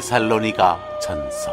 데살로니가 전서.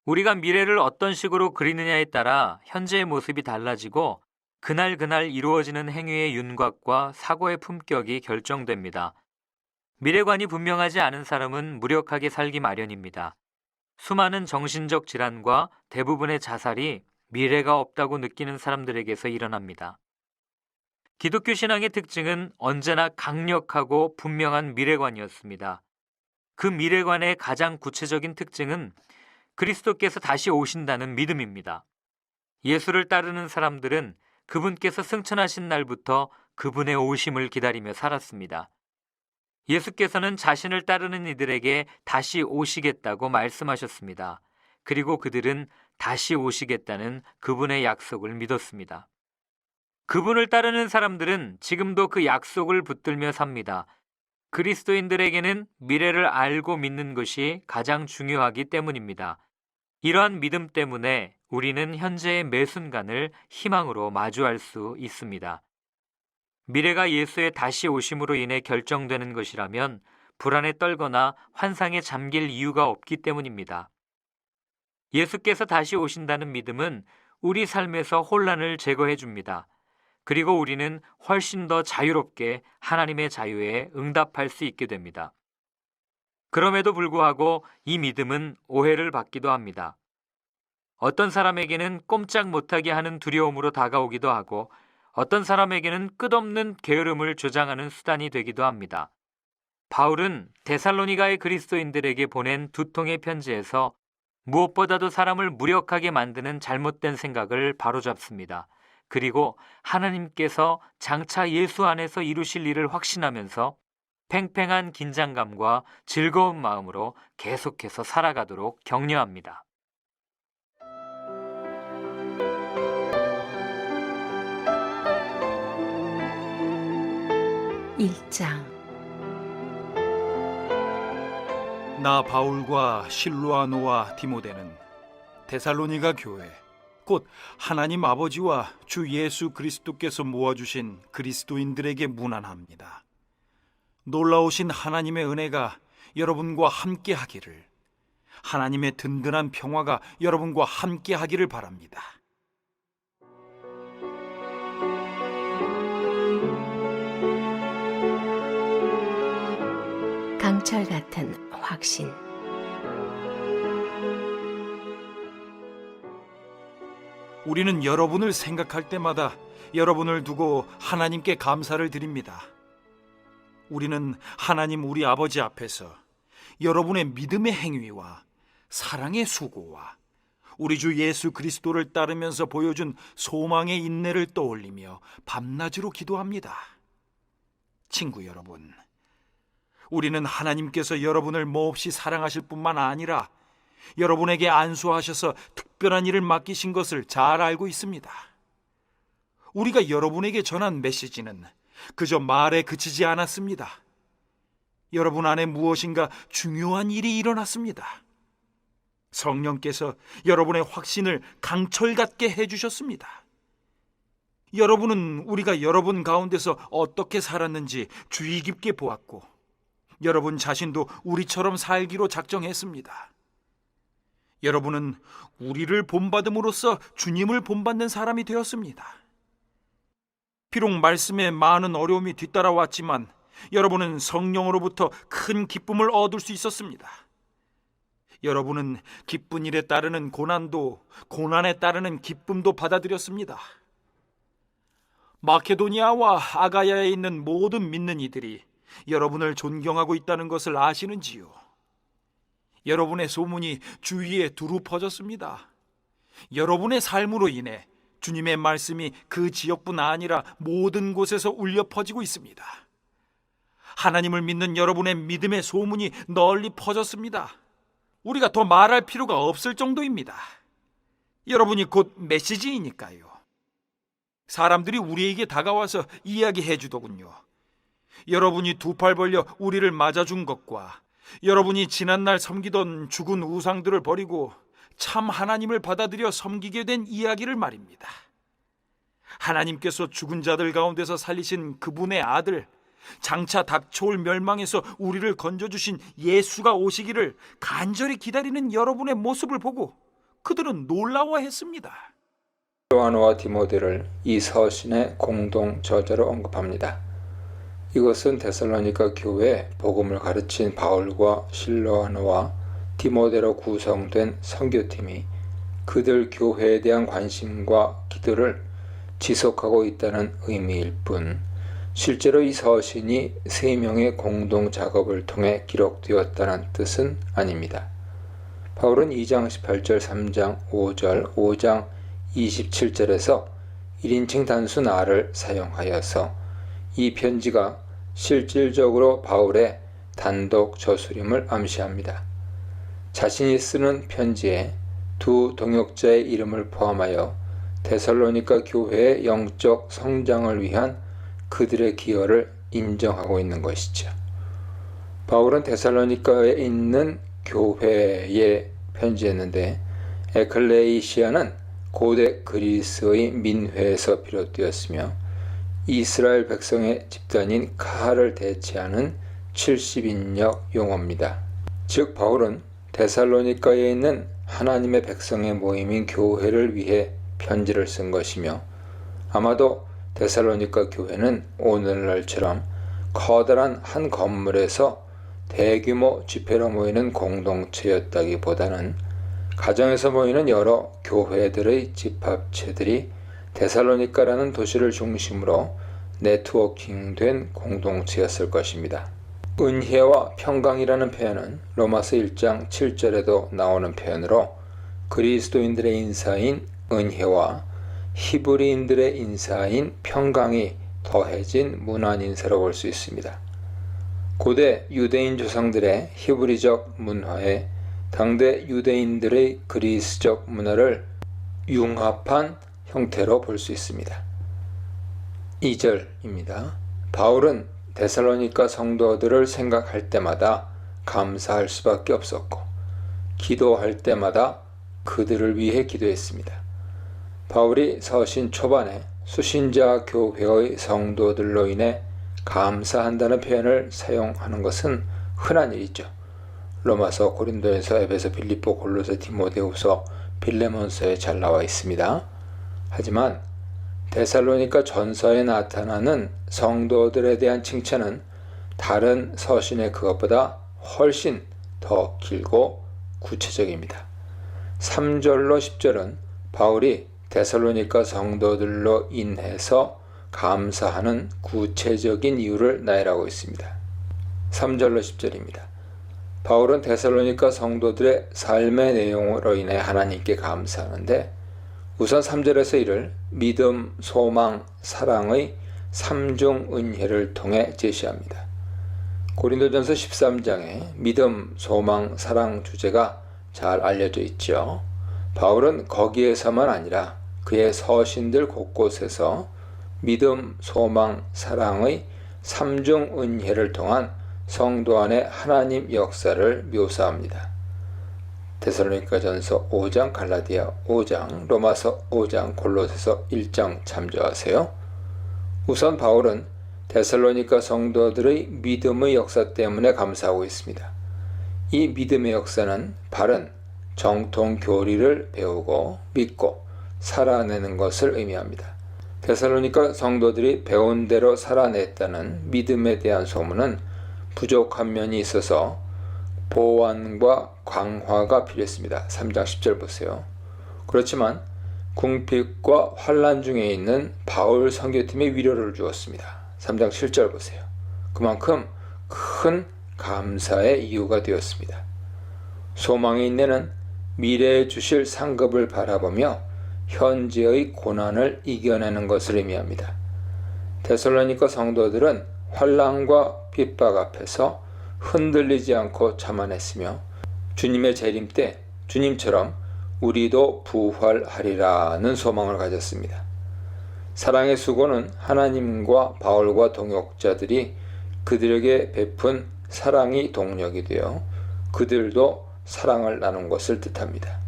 우리가 미래를 어떤 식으로 그리느냐에 따라 현재의 모습이 달라지고 그날 이루어지는 행위의 윤곽과 사고의 품격이 결정됩니다. 미래관이 분명하지 않은 사람은 무력하게 살기 마련입니다. 수많은 정신적 질환과 대부분의 자살이 미래가 없다고 느끼는 사람들에게서 일어납니다. 기독교 신앙의 특징은 언제나 강력하고 분명한 미래관이었습니다. 그 미래관의 가장 구체적인 특징은 그리스도께서 다시 오신다는 믿음입니다. 예수를 따르는 사람들은 그분께서 승천하신 날부터 그분의 오심을 기다리며 살았습니다. 예수께서는 자신을 따르는 이들에게 다시 오시겠다고 말씀하셨습니다. 그리고 그들은 다시 오시겠다는 그분의 약속을 믿었습니다. 그분을 따르는 사람들은 지금도 그 약속을 붙들며 삽니다. 그리스도인들에게는 미래를 알고 믿는 것이 가장 중요하기 때문입니다. 이러한 믿음 때문에 우리는 현재의 매 순간을 희망으로 마주할 수 있습니다. 미래가 예수의 다시 오심으로 인해 결정되는 것이라면 불안에 떨거나 환상에 잠길 이유가 없기 때문입니다. 예수께서 다시 오신다는 믿음은 우리 삶에서 혼란을 제거해 줍니다. 그리고 우리는 훨씬 더 자유롭게 하나님의 자유에 응답할 수 있게 됩니다. 그럼에도 불구하고 이 믿음은 오해를 받기도 합니다. 어떤 사람에게는 꼼짝 못하게 하는 두려움으로 다가오기도 하고 어떤 사람에게는 끝없는 게으름을 조장하는 수단이 되기도 합니다. 바울은 데살로니가의 그리스도인들에게 보낸 두 통의 편지에서 무엇보다도 사람을 무력하게 만드는 잘못된 생각을 바로잡습니다. 그리고 하나님께서 장차 예수 안에서 이루실 일을 확신하면서 팽팽한 긴장감과 즐거운 마음으로 계속해서 살아가도록 격려합니다. 1장. 나 바울과 실루아노와 디모데는 데살로니가 교회 곧 하나님 아버지와 주 예수 그리스도께서 모아주신 그리스도인들에게 문안합니다. 놀라우신 하나님의 은혜가 여러분과 함께 하기를, 하나님의 든든한 평화가 여러분과 함께 하기를 바랍니다. 강철 같은 확신. 우리는 여러분을 생각할 때마다 여러분을 두고 하나님께 감사를 드립니다. 우리는 하나님 우리 아버지 앞에서 여러분의 믿음의 행위와 사랑의 수고와 우리 주 예수 그리스도를 따르면서 보여준 소망의 인내를 떠올리며 밤낮으로 기도합니다. 친구 여러분, 우리는 하나님께서 여러분을 몹시 사랑하실 뿐만 아니라 여러분에게 안수하셔서 특별한 일을 맡기신 것을 잘 알고 있습니다. 우리가 여러분에게 전한 메시지는 그저 말에 그치지 않았습니다. 여러분 안에 무엇인가 중요한 일이 일어났습니다. 성령께서 여러분의 확신을 강철 같게 해주셨습니다. 여러분은 우리가 여러분 가운데서 어떻게 살았는지 주의 깊게 보았고 여러분 자신도 우리처럼 살기로 작정했습니다. 여러분은 우리를 본받음으로써 주님을 본받는 사람이 되었습니다. 비록 말씀에 많은 어려움이 뒤따라왔지만 여러분은 성령으로부터 큰 기쁨을 얻을 수 있었습니다. 여러분은 기쁜 일에 따르는 고난도, 고난에 따르는 기쁨도 받아들였습니다. 마케도니아와 아가야에 있는 모든 믿는 이들이 여러분을 존경하고 있다는 것을 아시는지요? 여러분의 소문이 주위에 두루 퍼졌습니다. 여러분의 삶으로 인해 주님의 말씀이 그 지역뿐 아니라 모든 곳에서 울려 퍼지고 있습니다. 하나님을 믿는 여러분의 믿음의 소문이 널리 퍼졌습니다. 우리가 더 말할 필요가 없을 정도입니다. 여러분이 곧 메시지이니까요. 사람들이 우리에게 다가와서 이야기해 주더군요. 여러분이 두 팔 벌려 우리를 맞아준 것과 여러분이 지난날 섬기던 죽은 우상들을 버리고 참 하나님을 받아들여 섬기게 된 이야기를 말입니다. 하나님께서 죽은 자들 가운데서 살리신 그분의 아들, 장차 닥쳐올 멸망에서 우리를 건져주신 예수가 오시기를 간절히 기다리는 여러분의 모습을 보고 그들은 놀라워했습니다. 실로아노와 디모데를 이 서신의 공동 저자로 언급합니다. 이것은 데살로니가 교회에 복음을 가르친 바울과 실로아노와 디모데로 구성된 선교팀이 그들 교회에 대한 관심과 기도를 지속하고 있다는 의미일 뿐, 실제로 이 서신이 3명의 공동 작업을 통해 기록되었다는 뜻은 아닙니다. 바울은 2장 18절, 3장 5절, 5장 27절에서 1인칭 단수 나를 사용하여서 이 편지가 실질적으로 바울의 단독 저술임을 암시합니다. 자신이 쓰는 편지에 두 동역자의 이름을 포함하여 데살로니가 교회의 영적 성장을 위한 그들의 기여를 인정하고 있는 것이죠. 바울은 데살로니가에 있는 교회에 편지했는데, 에클레이시아는 고대 그리스의 민회에서 비롯되었으며 이스라엘 백성의 집단인 카하를 대체하는 70인역 용어입니다. 즉 바울은 데살로니가에 있는 하나님의 백성의 모임인 교회를 위해 편지를 쓴 것이며, 아마도 데살로니가 교회는 오늘날처럼 커다란 한 건물에서 대규모 집회로 모이는 공동체였다기보다는 가정에서 모이는 여러 교회들의 집합체들이 데살로니가라는 도시를 중심으로 네트워킹된 공동체였을 것입니다. 은혜와 평강이라는 표현은 로마서 1장 7절에도 나오는 표현으로 그리스도인들의 인사인 은혜와 히브리인들의 인사인 평강이 더해진 문안 인사로 볼 수 있습니다. 고대 유대인 조상들의 히브리적 문화에 당대 유대인들의 그리스적 문화를 융합한 형태로 볼 수 있습니다. 2절입니다. 바울은 데살로니가 성도들을 생각할 때마다 감사할 수밖에 없었고 기도할 때마다 그들을 위해 기도했습니다. 바울이 서신 초반에 수신자 교회의 성도들로 인해 감사한다는 표현을 사용하는 것은 흔한 일이죠. 로마서, 고린도에서, 에베소, 빌립보, 골로새, 디모데후서, 빌레몬서에 잘 나와 있습니다. 하지만 데살로니가 전서에 나타나는 성도들에 대한 칭찬은 다른 서신의 그것보다 훨씬 더 길고 구체적입니다. 3절로 10절은 바울이 데살로니가 성도들로 인해서 감사하는 구체적인 이유를 나열하고 있습니다. 3절로 10절입니다. 바울은 데살로니가 성도들의 삶의 내용으로 인해 하나님께 감사하는데, 우선 3절에서 이를 믿음, 소망, 사랑의 삼중 은혜를 통해 제시합니다. 고린도전서 13장에 믿음, 소망, 사랑 주제가 잘 알려져 있죠. 바울은 거기에서만 아니라 그의 서신들 곳곳에서 믿음, 소망, 사랑의 삼중 은혜를 통한 성도 안의 하나님 역사를 묘사합니다. 데살로니가전서 5장, 갈라디아 5장, 로마서 5장, 골로새서 1장 참조하세요. 우선 바울은 데살로니가 성도들의 믿음의 역사 때문에 감사하고 있습니다. 이 믿음의 역사는 바른 정통 교리를 배우고 믿고 살아내는 것을 의미합니다. 데살로니가 성도들이 배운 대로 살아냈다는 믿음에 대한 소문은 부족한 면이 있어서 보완과 강화가 필요했습니다. 3장 10절 보세요. 그렇지만 궁핍과 환난 중에 있는 바울 선교팀에 위로를 주었습니다. 3장 7절 보세요. 그만큼 큰 감사의 이유가 되었습니다. 소망의 인내는 미래에 주실 상급을 바라보며 현재의 고난을 이겨내는 것을 의미합니다. 데살로니가 성도들은 환난과 핍박 앞에서 흔들리지 않고 참아냈으며 주님의 재림 때 주님처럼 우리도 부활하리라는 소망을 가졌습니다. 사랑의 수고는 하나님과 바울과 동역자들이 그들에게 베푼 사랑이 동력이 되어 그들도 사랑을 나눈 것을 뜻합니다.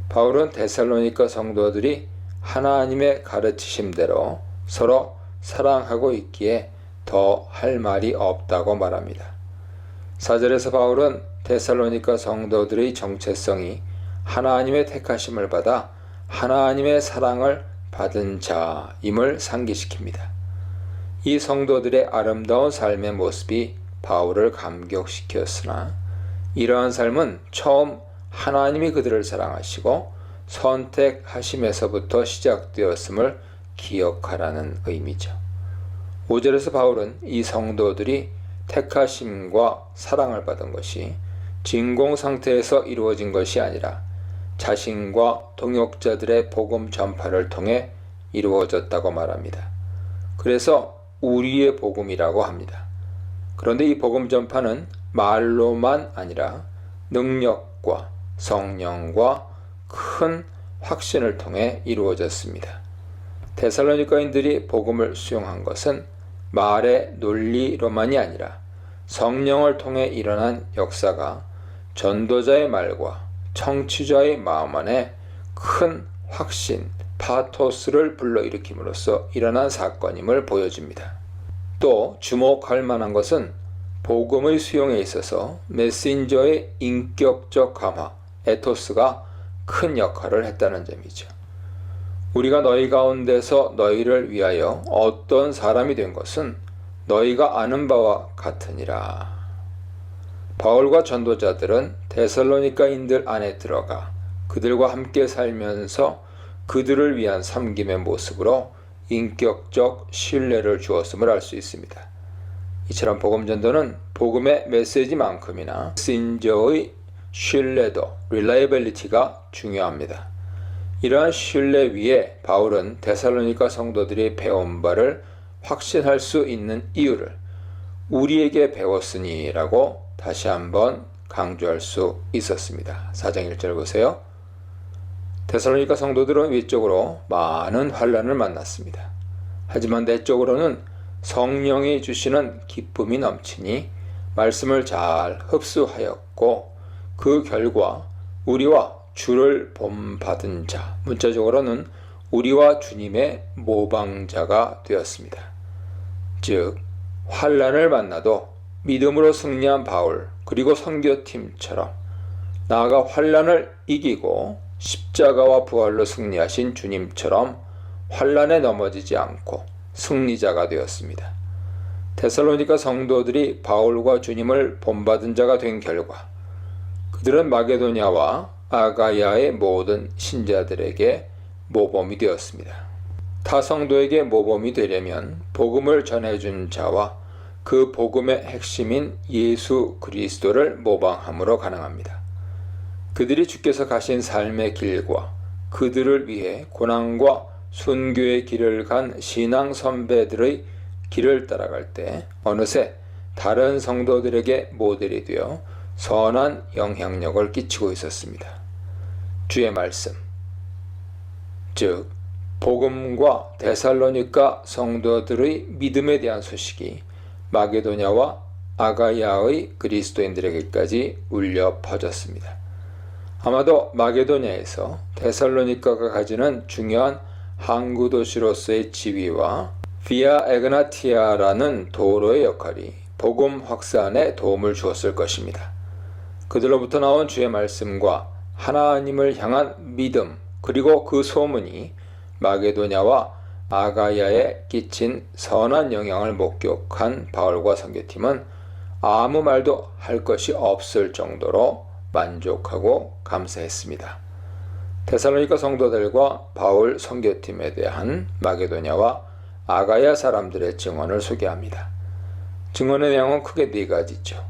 바울은 데살로니가 성도들이 하나님의 가르치심대로 서로 사랑하고 있기에 더 할 말이 없다고 말합니다. 4절에서 바울은 데살로니가 성도들의 정체성이 하나님의 택하심을 받아 하나님의 사랑을 받은 자임을 상기시킵니다. 이 성도들의 아름다운 삶의 모습이 바울을 감격시켰으나 이러한 삶은 처음 하나님이 그들을 사랑하시고 선택하심에서부터 시작되었음을 기억하라는 의미죠. 5절에서 바울은 이 성도들이 택하심과 사랑을 받은 것이 진공 상태에서 이루어진 것이 아니라 자신과 동역자들의 복음 전파를 통해 이루어졌다고 말합니다. 그래서 우리의 복음이라고 합니다. 그런데 이 복음 전파는 말로만 아니라 능력과 성령과 큰 확신을 통해 이루어졌습니다. 데살로니가인들이 복음을 수용한 것은 말의 논리로만이 아니라 성령을 통해 일어난 역사가 전도자의 말과 청취자의 마음 안에 큰 확신, 파토스를 불러일으킴으로써 일어난 사건임을 보여줍니다. 또 주목할 만한 것은 복음의 수용에 있어서 메신저의 인격적 강화, 에토스가 큰 역할을 했다는 점이죠. 우리가 너희 가운데서 너희를 위하여 어떤 사람이 된 것은 너희가 아는 바와 같으니라. 바울과 전도자들은 데살로니가인들 안에 들어가 그들과 함께 살면서 그들을 위한 섬김의 모습으로 인격적 신뢰를 주었음을 알 수 있습니다. 이처럼 복음전도는 복음의 메시지만큼이나 메신저의 신뢰도, reliability가 중요합니다. 이러한 신뢰 위에 바울은 데살로니가 성도들이 배운 바를 확신할 수 있는 이유를 우리에게 배웠으니 라고 다시 한번 강조할 수 있었습니다. 4장 1절 보세요. 데살로니가 성도들은 위쪽으로 많은 환난을 만났습니다. 하지만 내적으로는 성령이 주시는 기쁨이 넘치니 말씀을 잘 흡수하였고 그 결과 우리와 주를 본받은 자, 문자적으로는 우리와 주님의 모방자가 되었습니다. 즉 환난을 만나도 믿음으로 승리한 바울 그리고 선교팀처럼 나아가 환난을 이기고 십자가와 부활로 승리하신 주님처럼 환난에 넘어지지 않고 승리자가 되었습니다. 데살로니가 성도들이 바울과 주님을 본받은 자가 된 결과 그들은 마게도냐와 아가야의 모든 신자들에게 모범이 되었습니다. 타 성도에게 모범이 되려면 복음을 전해준 자와 그 복음의 핵심인 예수 그리스도를 모방함으로 가능합니다. 그들이 주께서 가신 삶의 길과 그들을 위해 고난과 순교의 길을 간 신앙 선배들의 길을 따라갈 때 어느새 다른 성도들에게 모델이 되어 선한 영향력을 끼치고 있었습니다. 주의 말씀, 즉 복음과 데살로니가 성도들의 믿음에 대한 소식이 마게도냐와 아가야의 그리스도인들에게까지 울려 퍼졌습니다. 아마도 마게도냐에서 데살로니가가 가지는 중요한 항구 도시로서의 지위와 비아 에그나티아라는 도로의 역할이 복음 확산에 도움을 주었을 것입니다. 그들로부터 나온 주의 말씀과 하나님을 향한 믿음 그리고 그 소문이 마게도냐와 아가야에 끼친 선한 영향을 목격한 바울과 선교팀은 아무 말도 할 것이 없을 정도로 만족하고 감사했습니다. 데살로니가 성도들과 바울 선교팀에 대한 마게도냐와 아가야 사람들의 증언을 소개합니다. 증언의 내용은 크게 네 가지죠.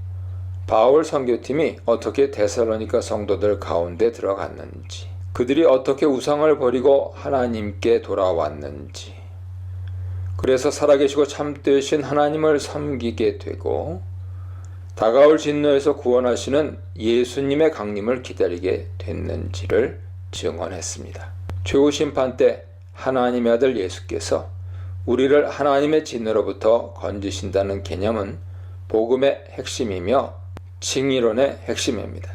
바울 선교팀이 어떻게 데살로니가 성도들 가운데 들어갔는지, 그들이 어떻게 우상을 버리고 하나님께 돌아왔는지, 그래서 살아계시고 참되신 하나님을 섬기게 되고 다가올 진노에서 구원하시는 예수님의 강림을 기다리게 됐는지를 증언했습니다. 최후 심판 때 하나님의 아들 예수께서 우리를 하나님의 진노로부터 건지신다는 개념은 복음의 핵심이며 칭의론의 핵심입니다.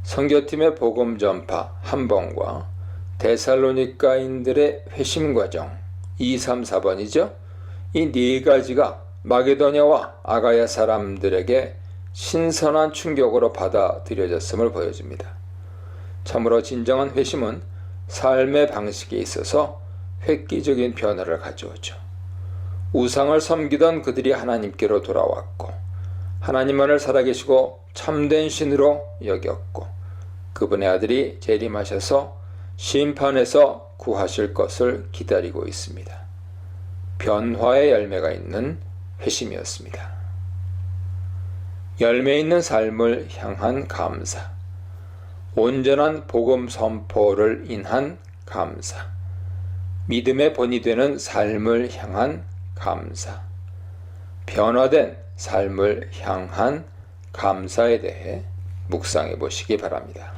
선교팀의 복음 전파 한 번과 데살로니가인들의 회심 과정 2, 3, 4번이죠. 이 네 가지가 마게도냐와 아가야 사람들에게 신선한 충격으로 받아들여졌음을 보여줍니다. 참으로 진정한 회심은 삶의 방식에 있어서 획기적인 변화를 가져오죠. 우상을 섬기던 그들이 하나님께로 돌아왔고 하나님만을 살아계시고 참된 신으로 여겼고 그분의 아들이 재림하셔서 심판에서 구하실 것을 기다리고 있습니다. 변화의 열매가 있는 회심이었습니다. 열매 있는 삶을 향한 감사, 온전한 복음 선포를 인한 감사, 믿음의 본이 되는 삶을 향한 감사, 변화된 삶을 향한 감사에 대해 묵상해 보시기 바랍니다.